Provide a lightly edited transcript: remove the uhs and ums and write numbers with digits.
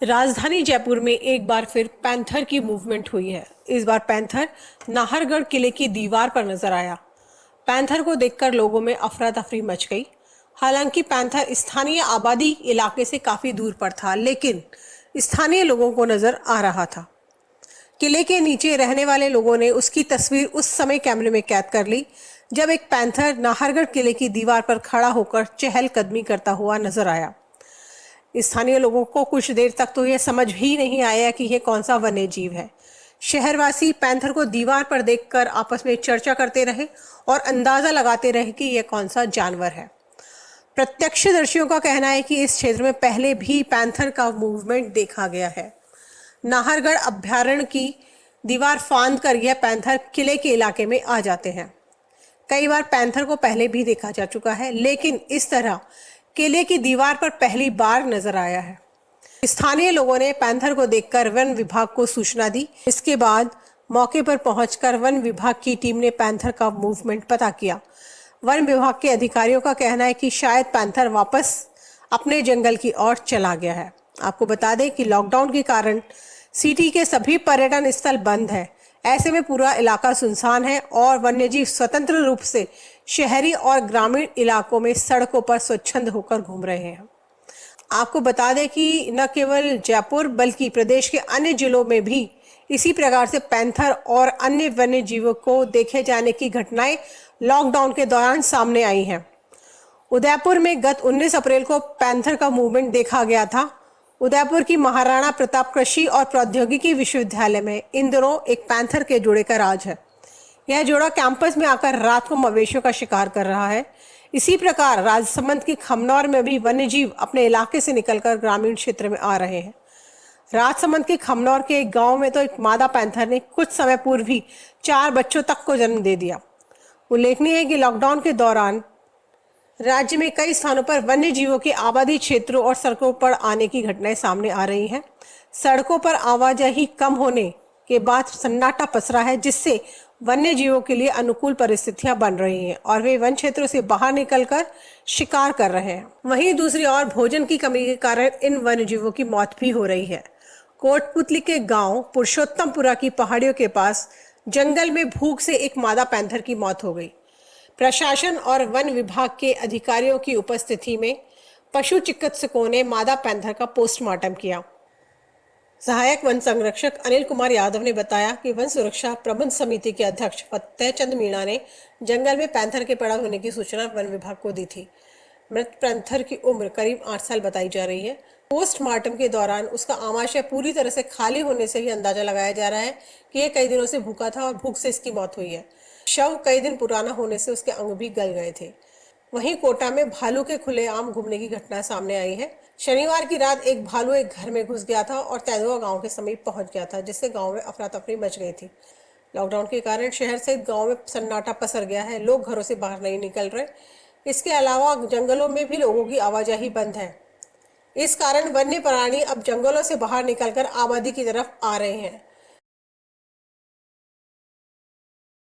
राजधानी जयपुर में एक बार फिर पैंथर की मूवमेंट हुई है। इस बार पैंथर नाहरगढ़ किले की दीवार पर नजर आया। पैंथर को देखकर लोगों में अफरा तफरी मच गई। हालांकि पैंथर स्थानीय आबादी इलाके से काफी दूर पर था, लेकिन स्थानीय लोगों को नजर आ रहा था। किले के नीचे रहने वाले लोगों ने उसकी तस्वीर उस समय कैमरे में कैद कर ली जब एक पैंथर नाहरगढ़ किले की दीवार पर खड़ा होकर चहलकदमी करता हुआ नजर आया। स्थानीय लोगों को कुछ देर तक तो यह समझ ही नहीं आया कि यह कौन सा वन्य जीव है। शहरवासी पैंथर को दीवार पर देखकर आपस में चर्चा करते रहे और अंदाजा लगाते रहे कि यह कौन सा जानवर है। प्रत्यक्षदर्शियों का कहना है कि इस क्षेत्र में पहले भी पैंथर का मूवमेंट देखा गया है। नाहरगढ़ अभ्यारण्य की दीवार फांद कर यह पैंथर किले के इलाके में आ जाते हैं। कई बार पैंथर को पहले भी देखा जा चुका है, लेकिन इस तरह किले की दीवार पर पहली बार नजर आया है। स्थानीय लोगों ने पैंथर को देखकर वन विभाग को सूचना दी। इसके बाद मौके पर पहुंचकर वन विभाग की टीम ने पैंथर का मूवमेंट पता किया। वन विभाग के अधिकारियों का कहना है कि शायद पैंथर वापस अपने जंगल की ओर चला गया है। आपको बता दें कि लॉकडाउन के कारण सिटी के सभी पर्यटन स्थल बंद है। ऐसे में पूरा इलाका सुनसान है और वन्यजीव स्वतंत्र रूप से शहरी और ग्रामीण इलाकों में सड़कों पर स्वच्छंद होकर घूम रहे हैं। आपको बता दें कि न केवल जयपुर बल्कि प्रदेश के अन्य जिलों में भी इसी प्रकार से पैंथर और अन्य वन्य जीवों को देखे जाने की घटनाएं लॉकडाउन के दौरान सामने आई हैं। उदयपुर में गत 19 अप्रैल को पैंथर का मूवमेंट देखा गया था। उदयपुर की महाराणा प्रताप कृषि और प्रौद्योगिकी विश्वविद्यालय में इन दिनों एक पैंथर के जोड़े का राज है। यह जोड़ा कैंपस में आकर रात को मवेशियों का शिकार कर रहा है। इसी प्रकार राजसमंद की खमनौर में भी वन्यजीव अपने इलाके से निकलकर ग्रामीण क्षेत्र में आ रहे हैं। राजसमंद के खमनौर के एक गांव में तो एक मादा पैंथर ने कुछ समय पूर्व ही 4 बच्चों तक को जन्म दे दिया। उल्लेखनीय है कि लॉकडाउन के दौरान राज्य में कई स्थानों पर वन्य जीवों के आबादी क्षेत्रों और सड़कों पर आने की घटनाएं सामने आ रही हैं। सड़कों पर आवाजाही कम होने के बाद सन्नाटा पसरा है, जिससे वन्य जीवों के लिए अनुकूल परिस्थितियां बन रही हैं और वे वन क्षेत्रों से बाहर निकलकर शिकार कर रहे हैं। वहीं दूसरी ओर भोजन की कमी के कारण इन वन्य जीवों की मौत भी हो रही है। कोटपुतली के गांव पुरुषोत्तमपुरा की पहाड़ियों के पास जंगल में भूख से एक मादा पैंथर की मौत हो गई। प्रशासन और वन विभाग के अधिकारियों की उपस्थिति में पशु चिकित्सकों ने मादा पैंथर का पोस्टमार्टम किया। सहायक वन संरक्षक अनिल कुमार यादव ने बताया कि वन सुरक्षा प्रबंध समिति के अध्यक्ष फतेहचंद मीणा ने जंगल में पैंथर के पड़ा होने की सूचना वन विभाग को दी थी। मृत पैंथर की उम्र करीब 8 साल बताई जा रही है। पोस्टमार्टम के दौरान उसका आमाशय पूरी तरह से खाली होने से ही अंदाजा लगाया जा रहा है कि यह कई दिनों से भूखा था और भूख से इसकी मौत हुई है। शव कई दिन पुराना होने से उसके अंग भी गल गए थे। वहीं कोटा में भालू के खुलेआम घूमने की घटना सामने आई है। शनिवार की रात एक भालू एक घर में घुस गया था और तैदुआ गांव के समीप पहुंच गया था, जिससे गांव में अफरा तफरी मच गई थी। लॉकडाउन के कारण शहर सहित गांव में सन्नाटा पसर गया है। लोग घरों से बाहर नहीं निकल रहे। इसके अलावा जंगलों में भी लोगों की आवाजाही बंद है। इस कारण वन्य प्राणी अब जंगलों से बाहर निकलकर आबादी की तरफ आ रहे हैं।